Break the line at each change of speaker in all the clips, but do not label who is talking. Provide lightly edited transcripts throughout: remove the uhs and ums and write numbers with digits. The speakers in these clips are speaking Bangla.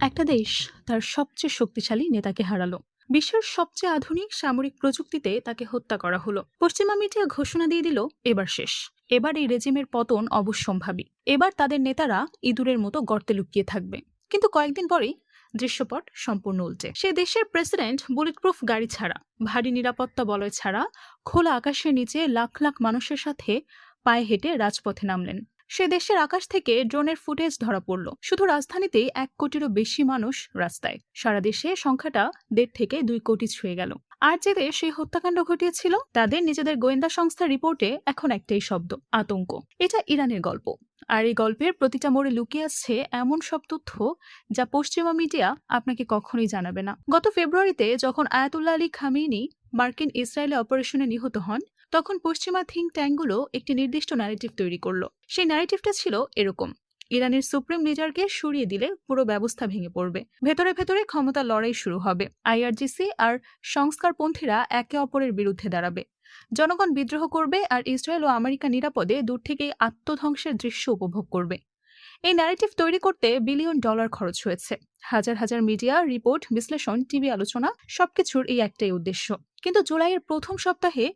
একটা দেশ তার সবচেয়ে শক্তিশালী নেতাকে হারালো। বিশ্বের সবচেয়ে আধুনিক সামরিক প্রযুক্তিতে তাকে হত্যা করা হলো। পশ্চিমা মিডিয়া ঘোষণা দিয়ে দিল এবার শেষ। এবার এই রেজিমের পতন অবশ্যম্ভাবী। এবার তাদের নেতারা ইঁদুরের মতো গর্তে লুকিয়ে থাকবে। কিন্তু কয়েকদিন পরেই দৃশ্যপট সম্পূর্ণ উল্টে। সে দেশের প্রেসিডেন্ট বুলেট প্রুফ গাড়ি ছাড়া, ভারী নিরাপত্তা বলয় ছাড়া খোলা আকাশের নিচে লাখ লাখ মানুষের সাথে পায়ে হেঁটে রাজপথে নামলেন। সে দেশের আকাশ থেকে ড্রোনের ফুটেজ ধরা পড়ল। শুধু রাজধানীতেই 1 কোটিরও বেশি মানুষ রাস্তায়। সারা দেশে সংখ্যাটা 1.5 থেকে 2 কোটি ছুঁয়ে গেল। আর যে দেশ সেই হত্যাকাণ্ড ঘটিয়েছিল তাদের নিজেদের গোয়েন্দা সংস্থার রিপোর্টে এখন একটাই শব্দ: আতঙ্ক। এটা ইরানের গল্প। আর এই গল্পের প্রতিটা মোড়ে লুকিয়ে আছে এমন সব তথ্য যা পশ্চিমা মিডিয়া আপনাকে কখনোই জানাবে না। গত ফেব্রুয়ারিতে যখন আয়াতুল্লাহ আলী খামেনি মার্কিন ইসরায়েলে অপারেশনে নিহত হন, তখন পশ্চিমা থিঙ্ক ট্যাঙ্কগুলো একটি নির্দিষ্ট ন্যারেটিভ তৈরি করলো। সেই ন্যারেটিভটা ছিল এরকম: ইরানের সুপ্রিম লিডারকে সরিয়ে দিলে পুরো ব্যবস্থা ভেঙে পড়বে, ভেতরে ভেতরে ক্ষমতা লড়াই শুরু হবে, আইআরজিসি আর সংস্কারপন্থীরা একে অপরের বিরুদ্ধে দাঁড়াবে, জনগণ বিদ্রোহ করবে, আর ইসরায়েল ও আমেরিকা নিরাপদে দূর থেকেই আত্মধ্বংসের দৃশ্য উপভোগ করবে। এই ন্যারেটিভ তৈরি করতে $বিলিয়ন খরচ হয়েছে। হাজার হাজার মিডিয়া রিপোর্ট, বিশ্লেষণ, টিভি আলোচনা, সবকিছুর এই একটাই উদ্দেশ্য। কিন্তু জুলাইয়ের প্রথম সপ্তাহে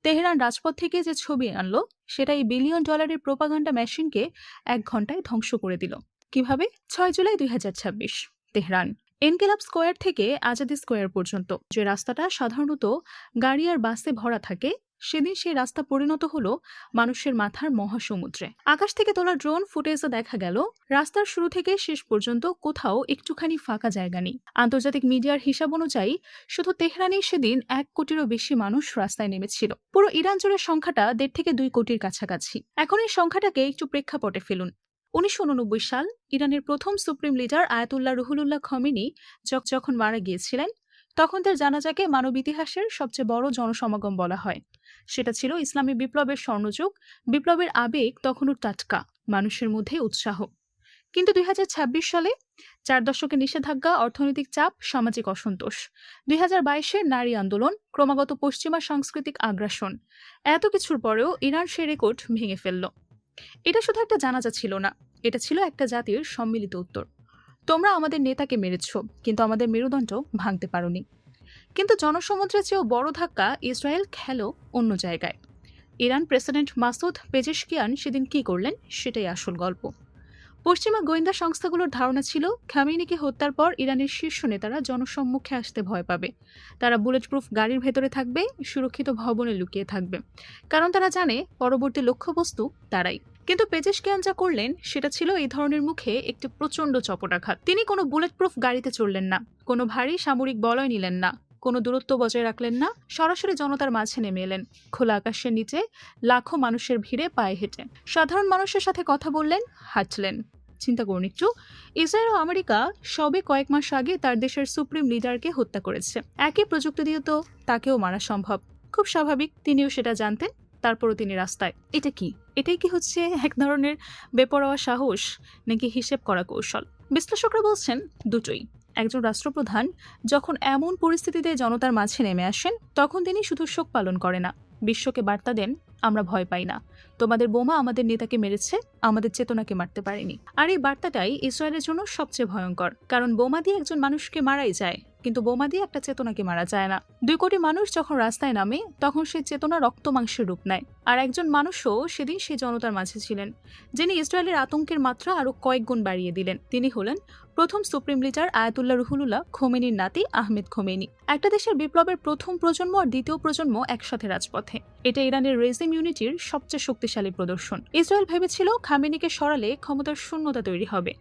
তেহরান রাজপথ থেকে যে ছবি আনলো, সেটা এই $1 বিলিয়ন প্রোপাগান্ডা মেশিনকে 1 ঘন্টায় ধ্বংস করে দিল। কিভাবে? 6 জুলাই 2026, তেহরান। এনকেলাব স্কোয়ার থেকে আজাদি স্কোয়ার পর্যন্ত যে রাস্তাটা সাধারণত গাড়ি আর বাসে ভরা থাকে, সেদিন সেই রাস্তা পরিণত হলো মানুষের মাথার মহাসমুদ্রে। আকাশ থেকে তোলা ড্রোন ফুটেজে দেখা গেল রাস্তার শুরু থেকে শেষ পর্যন্ত কোথাও একটুখানি ফাঁকা জায়গা নেই। আন্তর্জাতিক মিডিয়ার হিসাব অনুযায়ী শুধু তেহরানেই সেদিন 1 কোটিরও বেশি মানুষ রাস্তায় নেমেছিল। পুরো ইরান জুড়ে সংখ্যাটা 1.5 থেকে 2 কোটির কাছাকাছি। এখন এই সংখ্যাটাকে একটু প্রেক্ষাপটে ফেলুন। 1989 সাল ইরানের প্রথম সুপ্রিম লিডার আয়াতুল্লাহ রুহুল্লাহ খমেনি যখন মারা গিয়েছিলেন, তখন তার জানাজাকে মানব ইতিহাসের সবচেয়ে বড় জনসমাগম বলা হয়। সেটা ছিল ইসলামী বিপ্লবের স্বর্ণযুগ। বিপ্লবের আবেগ তখনও টাটকা, মানুষের মধ্যে উৎসাহ। কিন্তু 2026 সালে 4 দশকের নিষেধাজ্ঞা, অর্থনৈতিক চাপ, সামাজিক অসন্তোষ, 2022-এর নারী আন্দোলন, ক্রমাগত পশ্চিমা সাংস্কৃতিক আগ্রাসন, এত কিছুর পরেও ইরান সে রেকর্ড ভেঙে ফেলল। এটা শুধু একটা জানাজা ছিল না, এটা ছিল একটা জাতির সম্মিলিত উত্তর। তোমরা আমাদের নেতাকে মেরেছ, কিন্তু আমাদের মেরুদণ্ড ভাঙতে পারোনি। কিন্তু জনসমুদ্রের চেয়েও বড় ধাক্কা ইসরায়েল খেল অন্য জায়গায়। ইরান প্রেসিডেন্ট মাসুদ পেজেশকিয়ান সেদিন কি করলেন, সেটাই আসল গল্প। পশ্চিমা গোয়েন্দা সংস্থাগুলোর ধারণা ছিল খামেনিকে হত্যার পর ইরানের শীর্ষ নেতারা জনসম্মুখে আসতে ভয় পাবে। তারা বুলেট প্রুফ গাড়ির ভেতরে থাকবে, সুরক্ষিত ভবনে লুকিয়ে থাকবে, কারণ তারা জানে পরবর্তী লক্ষ্যবস্তু তারাই। কিন্তু পেজেশকিয়ান যা করলেন সেটা ছিল এই ধরনের মুখে একটি প্রচণ্ড চপটাঘাত। তিনি কোনো বুলেট প্রুফ গাড়িতে চড়লেন না, কোনো ভারী সামরিক বলয় নিলেন না, কোনো দূরত্ব বজায় রাখলেন না। সরাসরি জনতার মাঝে নেমে এলেন, খোলা আকাশের নিচে লাখো মানুষের ভিড়ে পায়ে হেঁটে সাধারণ মানুষের সাথে কথা বললেন, হাঁটলেন। চিন্তা করুন একটু, ইসরায়েল ও আমেরিকা সবে কয়েক মাস আগে তার দেশের সুপ্রিম লিডারকে হত্যা করেছে। একই প্রযুক্তি দিয়ে তো তাকেও মারা সম্ভব। খুব স্বাভাবিক, তিনিও সেটা জানতেন, তারপরও তিনি রাস্তায়। এটা কি? এটাই কি হচ্ছে এক ধরনের বেপরোয়া সাহস, নাকি হিসেব করা কৌশল? বিশ্লেষকরা বলছেন দুটোই। একজন রাষ্ট্রপ্রধান যখন এমন পরিস্থিতিতে জনতার মাঝে নেমে আসেন, তখন তিনি শুধু শোক পালন করে না, বিশ্বকে বার্তা দেন, আমরা ভয় পাই না, তোমাদের বোমা আমাদের নেতাকে মেরেছে, আমাদের চেতনাকে মারতে পারেনি। আর এই বার্তাটাই ইসরায়েলের জন্য সবচেয়ে ভয়ঙ্কর, কারণ বোমা দিয়ে একজন মানুষকে মারাই যায়, কিন্তু বোমা দিয়ে একটা চেতনাকে মারা যায় না। 2 কোটি মানুষ যখন রাস্তায় নামে, তখন সেই চেতনা রক্ত মাংসের রূপ নেয়। আর একজন মানুষও সেদিন সেই জনতার মাঝে ছিলেন, যিনি ইসরায়েলের আতঙ্কের মাত্রা আরো কয়েক গুণ বাড়িয়ে দিলেন। তিনি হলেন প্রথম সুপ্রিম লিডার আয়াতুল্লাহ রুহুল্লাহ খোমেনির নাতি আহমেদ খোমেনি। একটা দেশের বিপ্লবের প্রথম প্রজন্ম আর দ্বিতীয় প্রজন্ম একসাথে রাজপথে, এটা ইরানের রেজিম ইউনিটির সবচেয়ে শক্তিশালী প্রদর্শন। ইসরায়েল ভেবেছিল খামেনিকে সরালে ক্ষমতার শূন্যতা তৈরি হবে,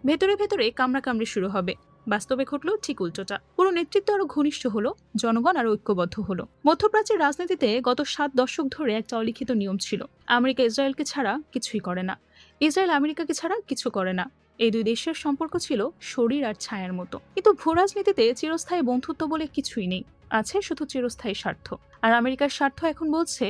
ভেতরে ভেতরে কামড়াকামড়ি শুরু হবে। বাস্তবে ঘটল ঠিক উল্টোটা। পুরো নেতৃত্ব আরো ঘনিষ্ঠ হলো, জনগণ আরো ঐক্যবদ্ধ হলো। মধ্যপ্রাচ্যের রাজনীতিতে গত 7 দশক ধরে একটা অলিখিত নিয়ম ছিল: আমেরিকা ইসরায়েলকে ছাড়া কিছুই করে না, ইসরায়েল আমেরিকাকে ছাড়া কিছু করে না। এই 2 দেশের সম্পর্ক ছিল শরীর আর ছায়ার মতো। কিন্তু ভূরাজনীতিতে চিরস্থায়ী বন্ধুত্ব বলে কিছুই নেই, আছে শুধু চিরস্থায়ী স্বার্থ। আর আমেরিকার স্বার্থ এখন বলছে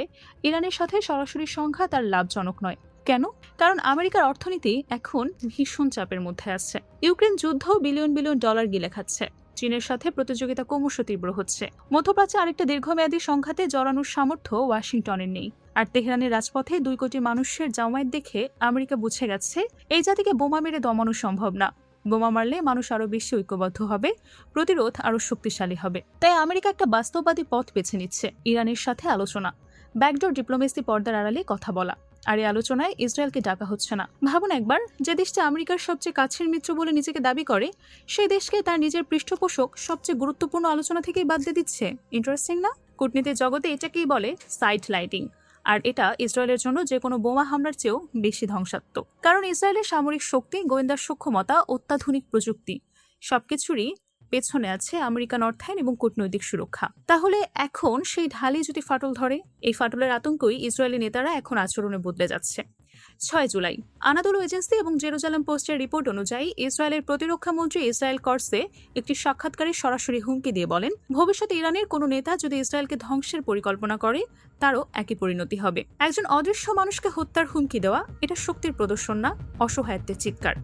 ইরানের সাথে সরাসরি সংঘাত আর লাভজনক নয়। কেন? কারণ আমেরিকার অর্থনীতি এখন ভীষণ চাপের মধ্যে আছে। ইউক্রেন যুদ্ধ $বিলিয়ন বিলিয়ন গিলে খাচ্ছে, চীনের সাথে প্রতিযোগিতা ক্রমশ তীব্র হচ্ছে। মধ্যপ্রাচ্যে আরেকটা দীর্ঘমেয়াদী সংঘাতে জড়ানোর সামর্থ্য ওয়াশিংটনের নেই। আর তেহরানের রাজপথে 2 কোটি মানুষের জামায়াত দেখে আমেরিকা বুঝে গেছে এই জাতিকে বোমা মেরে দমানো সম্ভব না, বোমা মারলে মানুষ আরও বেশি ঐক্যবদ্ধ হবে, প্রতিরোধ আরও শক্তিশালী হবে। তাই আমেরিকা একটা বাস্তববাদী পথ বেছে নিচ্ছে, ইরানের সাথে আলোচনা, ব্যাকডোর ডিপ্লোমেসি, পর্দার আড়ালে কথা বলা। আর এই আলোচনায় ইসরায়েলকে ডাকা হচ্ছে না। ভাবুন একবার, যে দেশটা আমেরিকার সবচেয়ে কাছের মিত্র বলে নিজেকে দাবি করে, সেই দেশকে তার নিজের পৃষ্ঠপোষক সবচেয়ে গুরুত্বপূর্ণ আলোচনা থেকেই বাদ দিয়ে দিচ্ছে। ইন্টারেস্টিং না? কূটনীতির জগতে এটাকেই বলে সাইড লাইটিং। আর এটা ইসরায়েলের জন্য যে কোনো বোমা হামলার চেয়েও বেশি ধ্বংসাত্মক। কারণ ইসরায়েলের সামরিক শক্তি, গোয়েন্দা সক্ষমতা, অত্যাধুনিক প্রযুক্তি, সবকিছুরই পেছনে আছে আমেরিকান অর্থায়ন এবং কূটনৈতিক সুরক্ষা। তাহলে এখন সেই ঢালি যদি ফাটল ধরে, এই ফাটলের আতঙ্কই ইসরায়েলি নেতারা এখন আচরণে বদলে যাচ্ছে। 6 জুলাই আনাদোলু এজেন্সি এবং জেরুজালেম পোস্টের রিপোর্ট অনুযায়ী ইসরায়েলের প্রতিরক্ষা মন্ত্রী ইসরায়েল কর্সে একটি সাক্ষাৎকারে সরাসরি হুমকি দিয়ে বলেন, ভবিষ্যতে ইরানের কোনো নেতা যদি ইসরায়েলকে ধ্বংসের পরিকল্পনা করে, তারও একই পরিণতি হবে। একজন অদৃশ্য মানুষকে হত্যার হুমকি দেওয়া, এটা শক্তির প্রদর্শন না, অসহায়ত্বের চিৎকার।